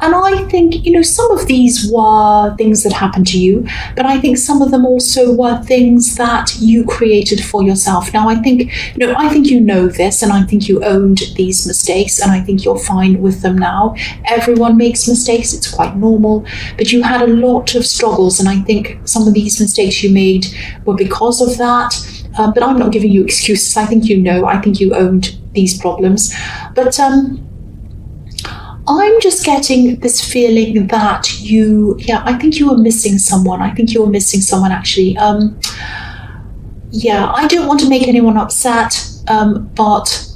And I think, some of these were things that happened to you, but I think some of them also were things that you created for yourself. Now, I think you know this, and I think you owned these mistakes, and I think you're fine with them now. Everyone makes mistakes. It's quite normal, but you had a lot of struggles, and I think some of these mistakes you made were because of that. But I'm not giving you excuses. I think I think you owned these problems. But I'm just getting this feeling that I think you were missing someone. I think you were missing someone, actually. I don't want to make anyone upset, but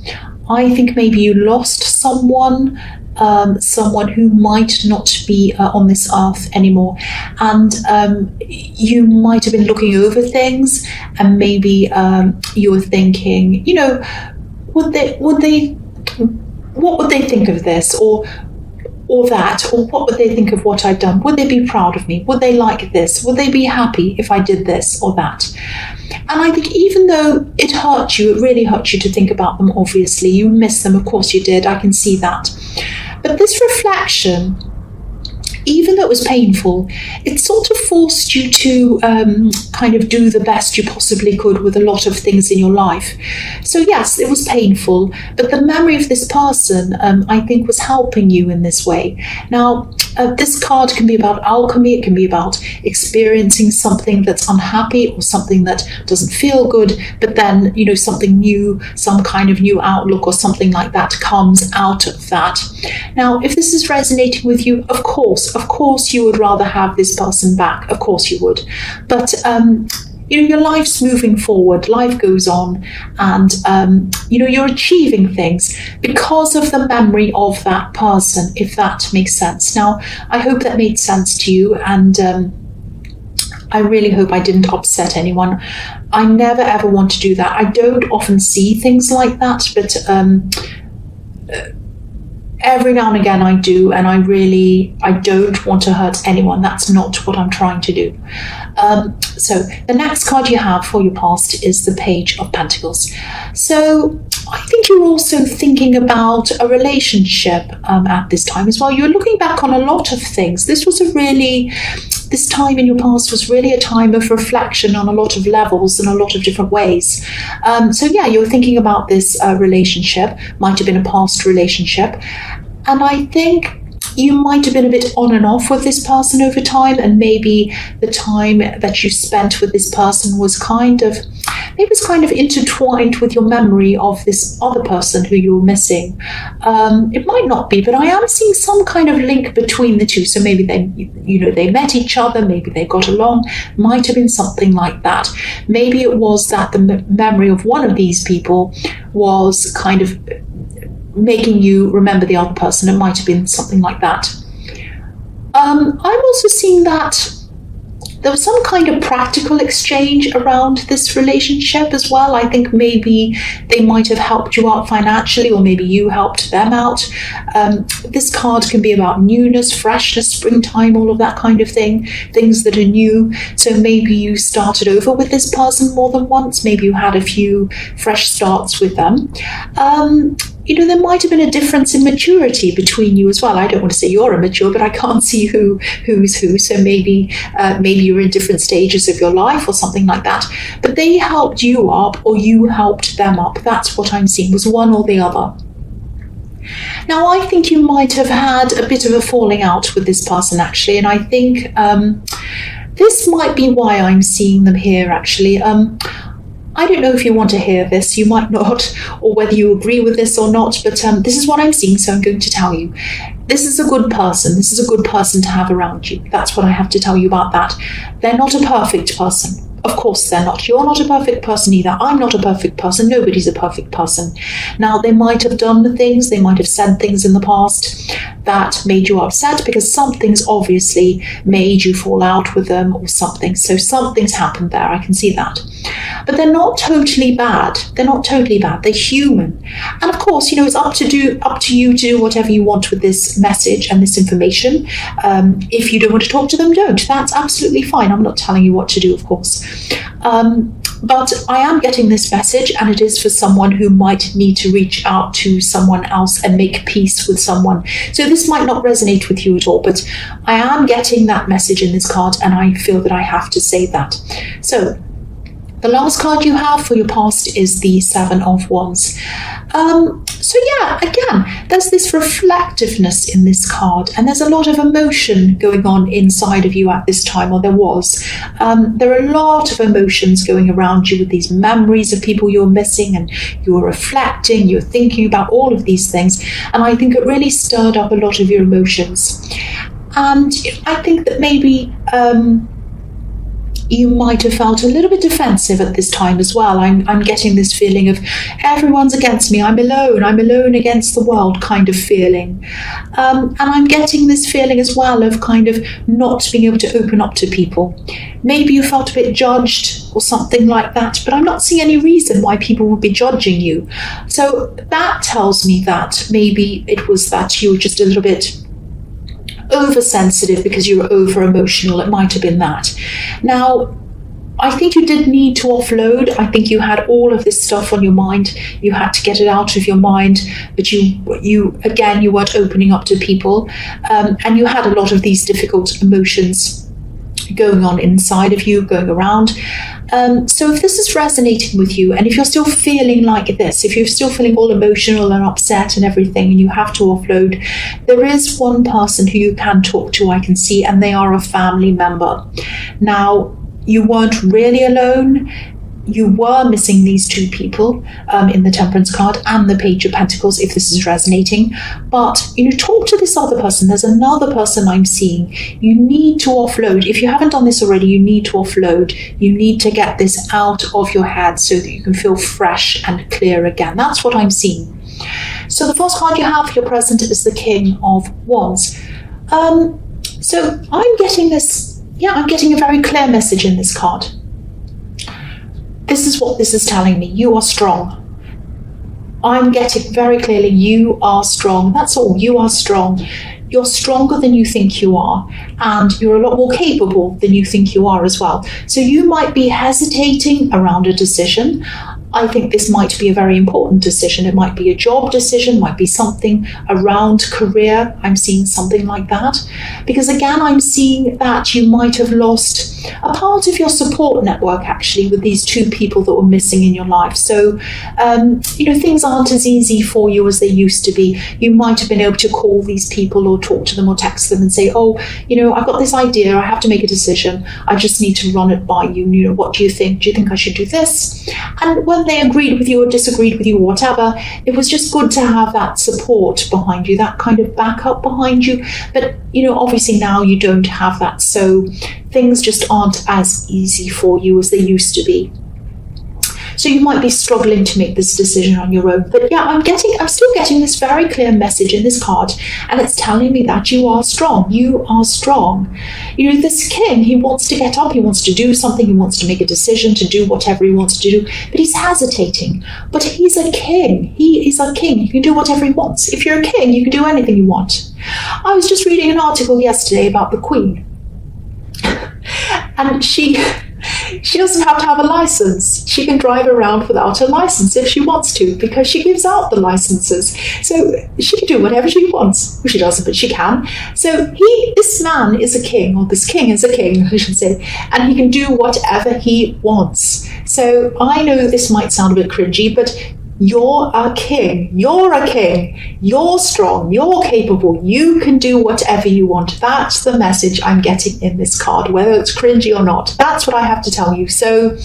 I think maybe you lost someone, someone who might not be on this earth anymore. And you might have been looking over things, and maybe you were thinking, what would they think of this, or that, or what would they think of what I've done? Would they be proud of me? Would they like this? Would they be happy if I did this or that? And I think even though it hurt you, it really hurt you to think about them, obviously. You miss them, of course you did, I can see that. But this reflection, even though it was painful, it sort of forced you to kind of do the best you possibly could with a lot of things in your life. So yes, it was painful, but the memory of this person, I think, was helping you in this way. Now, this card can be about alchemy. It can be about experiencing something that's unhappy or something that doesn't feel good, but then, something new, some kind of new outlook or something like that comes out of that. Now, if this is resonating with you, of course, you would rather have this person back. Of course you would. But, your life's moving forward, life goes on, and, you're achieving things because of the memory of that person, if that makes sense. Now, I hope that made sense to you, and I really hope I didn't upset anyone. I never ever want to do that. I don't often see things like that, but every now and again I do, and I don't want to hurt anyone. That's not what I'm trying to do. So the next card you have for your past is the Page of Pentacles. So I think you're also thinking about a relationship at this time as well. You're looking back on a lot of things. This time in your past was really a time of reflection on a lot of levels and a lot of different ways. You're thinking about this relationship, might have been a past relationship. And I think you might have been a bit on and off with this person over time, and maybe the time that you spent with this person was kind of intertwined with your memory of this other person who you're missing. It might not be, but I am seeing some kind of link between the two. So maybe they met each other, maybe they got along, might have been something like that. Maybe it was that the memory of one of these people was kind of making you remember the other person. It might have been something like that. I'm also seeing that there was some kind of practical exchange around this relationship as well. I think maybe they might have helped you out financially, or maybe you helped them out. This card can be about newness, freshness, springtime, all of that kind of thing, things that are new. So maybe you started over with this person more than once. Maybe you had a few fresh starts with them. There might have been a difference in maturity between you as well. I don't want to say you're immature, but I can't see who's who. So maybe you're in different stages of your life or something like that. But they helped you up, or you helped them up. That's what I'm seeing, was one or the other. Now, I think you might have had a bit of a falling out with this person, actually. And I think this might be why I'm seeing them here, actually. I don't know if you want to hear this, you might not, or whether you agree with this or not, but this is what I'm seeing, so I'm going to tell you. This is a good person. This is a good person to have around you. That's what I have to tell you about that. They're not a perfect person. Of course they're not. You're not a perfect person either. I'm not a perfect person. Nobody's a perfect person. Now, they might have done things, they might have said things in the past that made you upset, because something's obviously made you fall out with them or something. So something's happened there. I can see that. But they're not totally bad. They're not totally bad. They're human. And of course, it's up to you to do whatever you want with this message and this information. If you don't want to talk to them, don't. That's absolutely fine. I'm not telling you what to do, of course. But I am getting this message, and it is for someone who might need to reach out to someone else and make peace with someone. So this might not resonate with you at all, but I am getting that message in this card, and I feel that I have to say that. So the last card you have for your past is the Seven of Wands. So yeah, again, there's this reflectiveness in this card, and there's a lot of emotion going on inside of you at this time, or there was. There are a lot of emotions going around you with these memories of people you're missing, and you're reflecting, you're thinking about all of these things, and I think it really stirred up a lot of your emotions. And I think that maybe you might have felt a little bit defensive at this time as well. I'm getting this feeling of everyone's against me, I'm alone against the world kind of feeling. And I'm getting this feeling as well of kind of not being able to open up to people. Maybe you felt a bit judged or something like that, but I'm not seeing any reason why people would be judging you. So that tells me that maybe it was that you were just a little bit oversensitive because you were over emotional. It might have been that. Now, I think you did need to offload. I think you had all of this stuff on your mind. You had to get it out of your mind, but you weren't opening up to people, and you had a lot of these difficult emotions going on inside of you, going around. So if this is resonating with you, and if you're still feeling like this, if you're still feeling all emotional and upset and everything, and you have to offload, there is one person who you can talk to, I can see, and they are a family member. Now, you weren't really alone. You were missing these two people in the Temperance card and the Page of Pentacles, if this is resonating. But, talk to this other person. There's another person I'm seeing. You need to offload. If you haven't done this already, you need to offload. You need to get this out of your head so that you can feel fresh and clear again. That's what I'm seeing. So the first card you have for your present is the King of Wands. So I'm getting this, I'm getting a very clear message in this card. This is what this is telling me. You are strong. I'm getting very clearly, you are strong. That's all. You are strong. You're stronger than you think you are, and you're a lot more capable than you think you are as well. So you might be hesitating around a decision. I think this might be a very important decision. It might be a job decision, might be something around career. I'm seeing something like that. Because again, I'm seeing that you might have lost a part of your support network actually with these two people that were missing in your life. So, things aren't as easy for you as they used to be. You might have been able to call these people or talk to them or text them and say, I've got this idea. I have to make a decision. I just need to run it by you. What do you think? Do you think I should do this? And when they agreed with you or disagreed with you or whatever, it was just good to have that support behind you, that kind of backup behind you. But, obviously now you don't have that. So things just aren't as easy for you as they used to be. So you might be struggling to make this decision on your own. But yeah, I'm still getting this very clear message in this card, and it's telling me that you are strong. You are strong. This king, he wants to get up, he wants to do something, he wants to make a decision, to do whatever he wants to do, but he's hesitating. But he's a king. He is a king. He can do whatever he wants. If you're a king, you can do anything you want. I was just reading an article yesterday about the Queen. And she doesn't have to have a license. She can drive around without a license if she wants to, because she gives out the licenses. So she can do whatever she wants. Well, she doesn't, but she can. So this man is a king, or this king is a king, I should say, and he can do whatever he wants. So I know this might sound a bit cringy, but you're a king. You're a king. You're strong. You're capable. You can do whatever you want. That's the message I'm getting in this card, whether it's cringy or not. That's what I have to tell you. So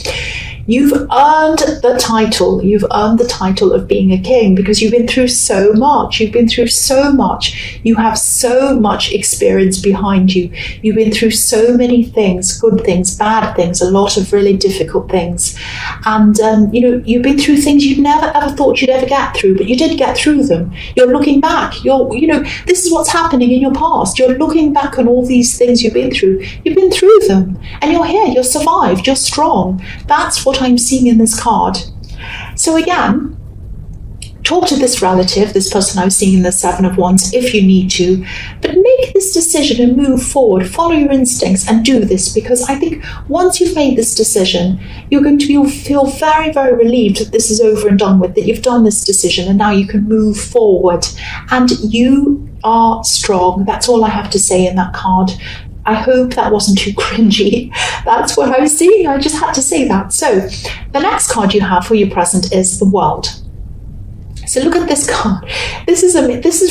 you've earned the title. You've earned the title of being a king because you've been through so much. You've been through so much. You have so much experience behind you. You've been through so many things, good things, bad things, a lot of really difficult things. And, you've been through things you'd never ever thought you'd ever get through, but you did get through them. You're looking back. This is what's happening in your past. You're looking back on all these things you've been through. You've been through them and you're here. You're survived. You're strong. That's what I'm seeing in this card. So again, talk to this relative, this person I was seeing in the Seven of Wands if you need to, but make this decision and move forward. Follow your instincts and do this, because I think once you've made this decision, you're going to feel very, very relieved that this is over and done with, that you've done this decision and now you can move forward. And you are strong. That's all I have to say in that card. I hope that wasn't too cringy. That's what I was seeing. I just had to say that. So the next card you have for your present is the World. So look at this card. This is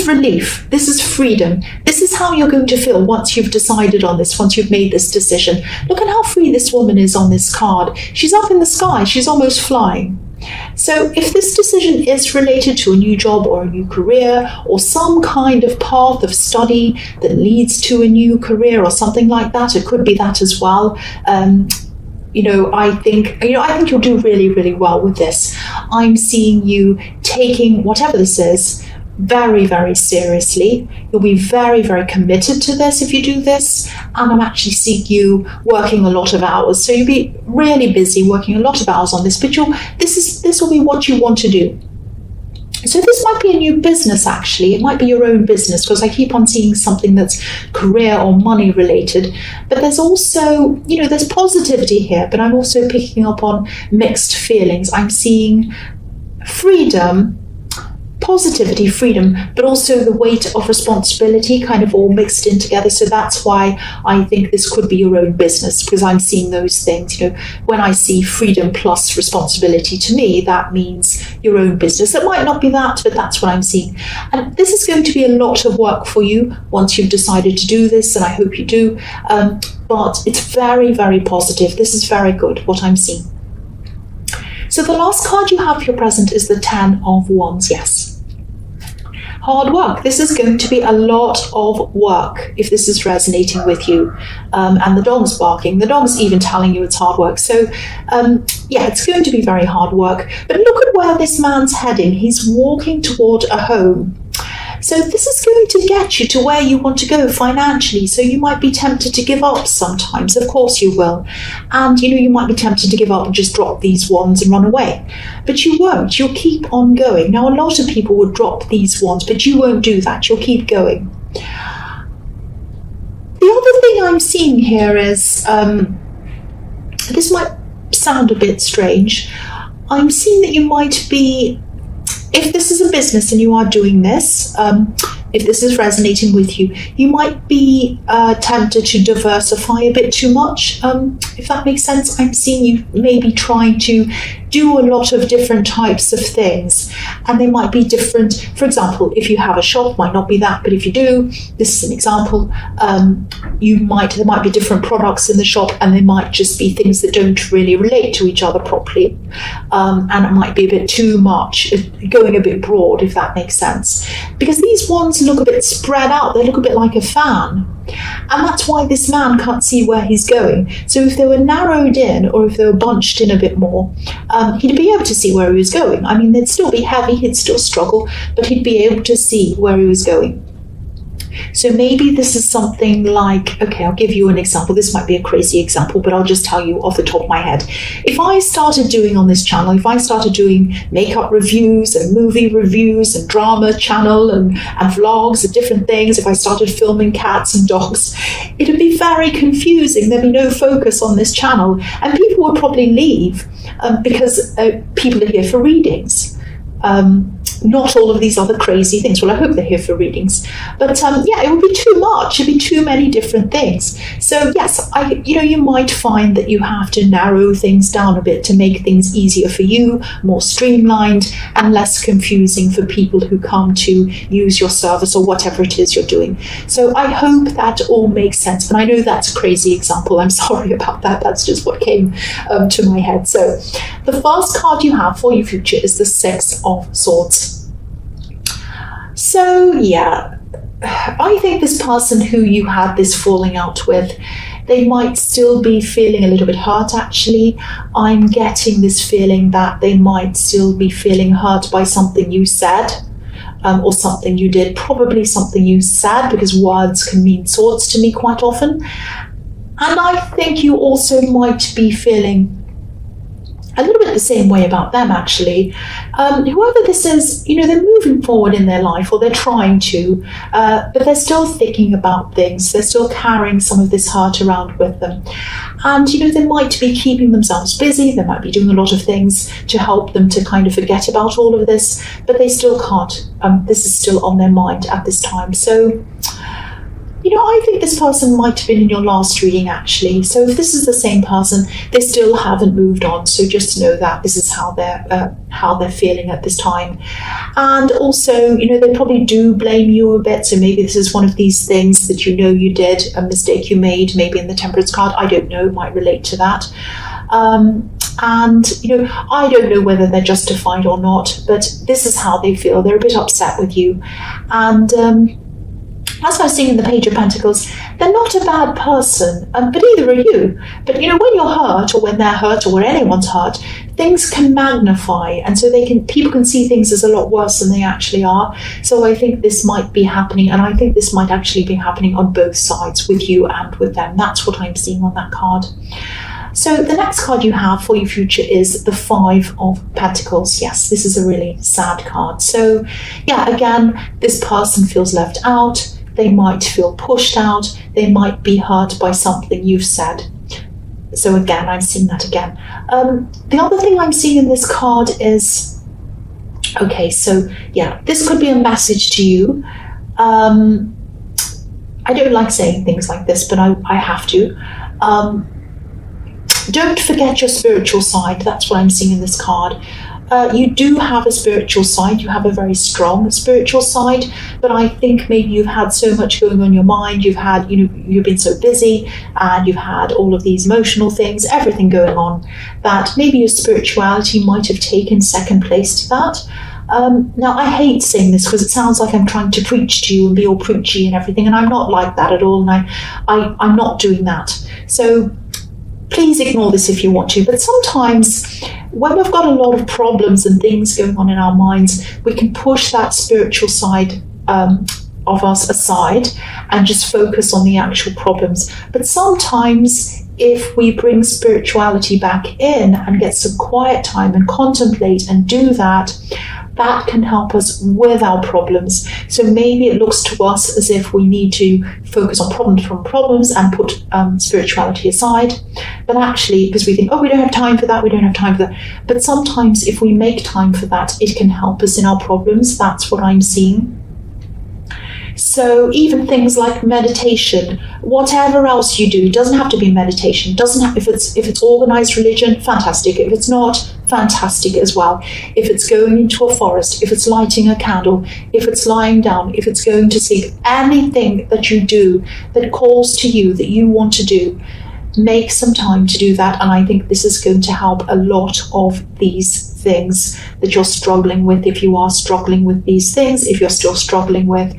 relief. This is freedom. This is how you're going to feel once you've decided on this, once you've made this decision. Look at how free this woman is on this card. She's up in the sky. She's almost flying. So if this decision is related to a new job or a new career or some kind of path of study that leads to a new career or something like that, it could be that as well. I think you'll do really, really well with this. I'm seeing you taking whatever this is very, very seriously. You'll be very, very committed to this if you do this. And I'm actually seeing you working a lot of hours. So you'll be really busy working a lot of hours on this, but this will be what you want to do. So this might be a new business, actually. It might be your own business, because I keep on seeing something that's career or money related. But there's also, there's positivity here, but I'm also picking up on mixed feelings. I'm seeing freedom, positivity, freedom, but also the weight of responsibility kind of all mixed in together. So that's why I think this could be your own business, because I'm seeing those things. When I see freedom plus responsibility, to me, that means your own business. That might not be that, but that's what I'm seeing. And this is going to be a lot of work for you once you've decided to do this, and I hope you do. But it's very, very positive. This is very good, what I'm seeing. So the last card you have for your present is the Ten of Wands. Yes. Hard work. This is going to be a lot of work if this is resonating with you. And the dog's barking. The dog's even telling you it's hard work. So, it's going to be very hard work. But look at where this man's heading. He's walking toward a home. So this is going to get you to where you want to go financially. So you might be tempted to give up sometimes. Of course you will. And, you might be tempted to give up and just drop these wands and run away. But you won't. You'll keep on going. Now, a lot of people would drop these wands, but you won't do that. You'll keep going. The other thing I'm seeing here is, this might sound a bit strange. I'm seeing that you might be, if this is a business and you are doing this, if this is resonating with you, you might be tempted to diversify a bit too much, if that makes sense. I'm seeing you maybe trying to do a lot of different types of things, and they might be different. For example, if you have a shop, might not be that, but if you do, this is an example, there might be different products in the shop, and they might just be things that don't really relate to each other properly, and it might be a bit too much, going a bit broad, if that makes sense, because these wands look a bit spread out. They look a bit like a fan. And that's why this man can't see where he's going. So if they were narrowed in, or if they were bunched in a bit more, he'd be able to see where he was going. I mean, they'd still be heavy, he'd still struggle, but he'd be able to see where he was going. So maybe this is something like, okay, I'll give you an example. This might be a crazy example, but I'll just tell you off the top of my head. If I started doing on this channel, if I started doing makeup reviews and movie reviews and drama channel and vlogs and different things, if I started filming cats and dogs, it would be very confusing. There'd be no focus on this channel, and people would probably leave because people are here for readings. Not all of these other crazy things. Well, I hope they're here for readings. But it would be too much. It'd be too many different things. So yes, you might find that you have to narrow things down a bit to make things easier for you, more streamlined and less confusing for people who come to use your service or whatever it is you're doing. So I hope that all makes sense. And I know that's a crazy example. I'm sorry about that. That's just what came to my head. So the first card you have for your future is the Six of Swords. So yeah, I think this person who you had this falling out with, they might still be feeling a little bit hurt, actually. I'm getting this feeling that they might still be feeling hurt by something you said, or something you did, probably something you said, because words can mean swords to me quite often. And I think you also might be feeling a little bit the same way about them, actually. Whoever this is, they're moving forward in their life, or they're trying to, but they're still thinking about things. They're still carrying some of this hurt around with them. And, they might be keeping themselves busy. They might be doing a lot of things to help them to kind of forget about all of this, but they still can't. This is still on their mind at this time. So, I think this person might have been in your last reading, actually. So if this is the same person, they still haven't moved on. So just know that this is how they're feeling at this time. And also, they probably do blame you a bit. So maybe this is one of these things that you did, a mistake you made, maybe in the Temperance card. I don't know, might relate to that. And, I don't know whether they're justified or not, but this is how they feel. They're a bit upset with you. And, as I was seeing in the Page of Pentacles, they're not a bad person, but neither are you. But when you're hurt, or when they're hurt, or when anyone's hurt, things can magnify, and so people can see things as a lot worse than they actually are. So I think this might be happening, and I think this might actually be happening on both sides, with you and with them. That's what I'm seeing on that card. So the next card you have for your future is the Five of Pentacles. Yes, this is a really sad card. So yeah, again, this person feels left out. They might feel pushed out. They might be hurt by something you've said. So again, I'm seeing that again. The other thing I'm seeing in this card is, okay, so yeah, this could be a message to you. I don't like saying things like this, but I have to. Don't forget your spiritual side. That's what I'm seeing in this card. You do have a spiritual side. You have a very strong spiritual side, but I think maybe you've had so much going on in your mind. You've had, you've been so busy, and you've had all of these emotional things, everything going on, that maybe your spirituality might have taken second place to that. Now, I hate saying this because it sounds like I'm trying to preach to you and be all preachy and everything, and I'm not like that at all, and I'm not doing that. So please ignore this if you want to, but sometimes when we've got a lot of problems and things going on in our minds, we can push that spiritual side of us aside and just focus on the actual problems. But sometimes if we bring spirituality back in and get some quiet time and contemplate and do that, that can help us with our problems. So maybe it looks to us as if we need to focus on problems and put spirituality aside. But actually, because we think, oh, we don't have time for that, we don't have time for that. But sometimes if we make time for that, it can help us in our problems. That's what I'm seeing. So even things like meditation, whatever else you do, doesn't have to be meditation. Doesn't have, if it's organized religion, fantastic. If it's not, fantastic as well. If it's going into a forest, if it's lighting a candle, if it's lying down, if it's going to sleep, anything that you do that calls to you, that you want to do, make some time to do that. And I think this is going to help a lot of these things that you're struggling with. If you are struggling with these things, if you're still struggling with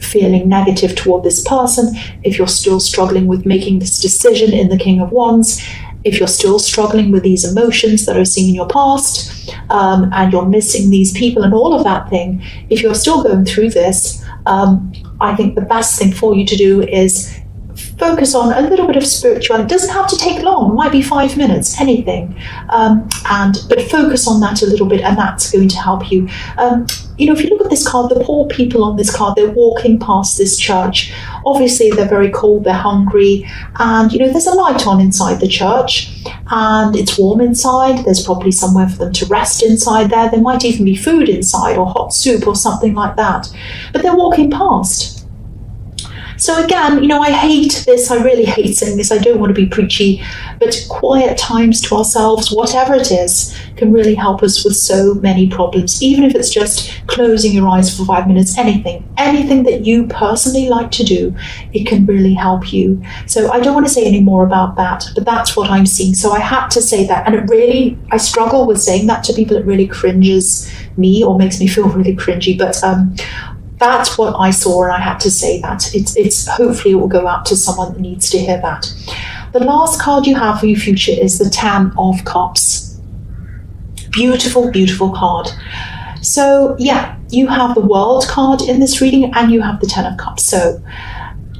feeling negative toward this person, if you're still struggling with making this decision in the King of Wands, if you're still struggling with these emotions that are seen in your past, and you're missing these people and all of that thing, if you're still going through this, I think the best thing for you to do is focus on a little bit of spirituality. It doesn't have to take long, it might be 5 minutes, anything. But focus on that a little bit, and that's going to help you. If you look at this card, the poor people on this card, they're walking past this church. Obviously, they're very cold, they're hungry, and there's a light on inside the church, and it's warm inside. There's probably somewhere for them to rest inside there. There might even be food inside, or hot soup, or something like that. But they're walking past. So again, I hate this. I really hate saying this. I don't want to be preachy, but quiet times to ourselves, whatever it is, can really help us with so many problems. Even if it's just closing your eyes for 5 minutes, anything that you personally like to do, it can really help you. So I don't want to say any more about that, but that's what I'm seeing. So I had to say that. And I struggle with saying that to people. It really cringes me, or makes me feel really cringy. But that's what I saw, and I had to say that. It's hopefully it will go out to someone that needs to hear that. The last card you have for your future is the Ten of Cups. Beautiful, beautiful card. So yeah, you have the World card in this reading, and you have the Ten of Cups. So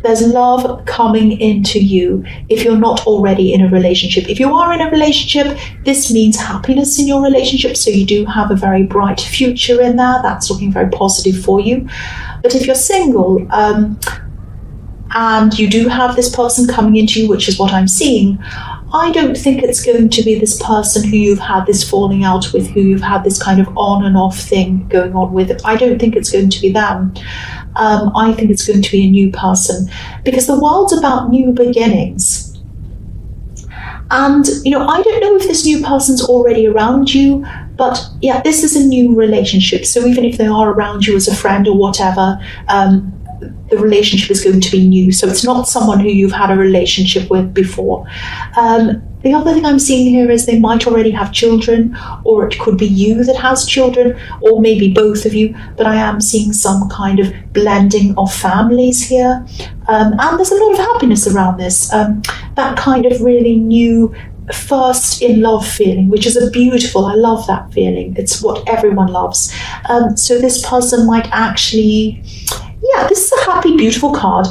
There's love coming into you if you're not already in a relationship. If you are in a relationship, this means happiness in your relationship. So you do have a very bright future in there. That's looking very positive for you. But if you're single, and you do have this person coming into you, which is what I'm seeing, I don't think it's going to be this person who you've had this falling out with, who you've had this kind of on and off thing going on with. I don't think it's going to be them. I think it's going to be a new person, because the world's about new beginnings. And, I don't know if this new person's already around you, but yeah, this is a new relationship. So even if they are around you as a friend or whatever, the relationship is going to be new. So it's not someone who you've had a relationship with before. The other thing I'm seeing here is they might already have children, or it could be you that has children, or maybe both of you, but I am seeing some kind of blending of families here. And there's a lot of happiness around this. That kind of really new first in love feeling, which is I love that feeling. It's what everyone loves. So this person might actually, this is a happy, beautiful card.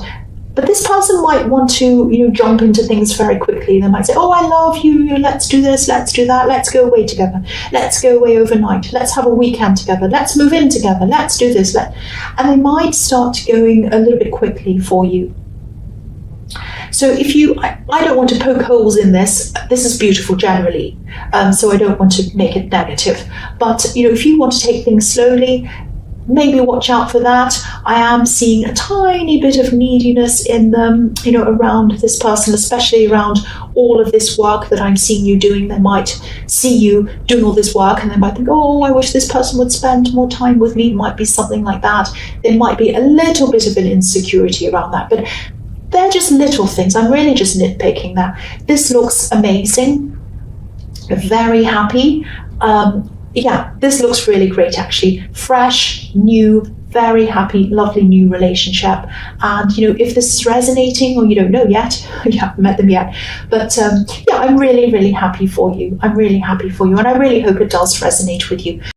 But this person might want to, jump into things very quickly. They might say, oh, I love you, let's do this, let's do that, let's go away together, let's go away overnight, let's have a weekend together, let's move in together, let's do this. And they might start going a little bit quickly for you. So I don't want to poke holes in this. This is beautiful generally, so I don't want to make it negative. But, if you want to take things slowly, maybe watch out for that. I am seeing a tiny bit of neediness in them, around this person, especially around all of this work that I'm seeing you doing. They might see you doing all this work and they might think, oh, I wish this person would spend more time with me. It might be something like that. There might be a little bit of an insecurity around that, but they're just little things. I'm really just nitpicking that. This looks amazing. Very happy. This looks really great, actually. Fresh, new, very happy, lovely new relationship. And, if this is resonating, or you don't know yet, you haven't met them yet, but I'm really, really happy for you. I'm really happy for you, and I really hope it does resonate with you.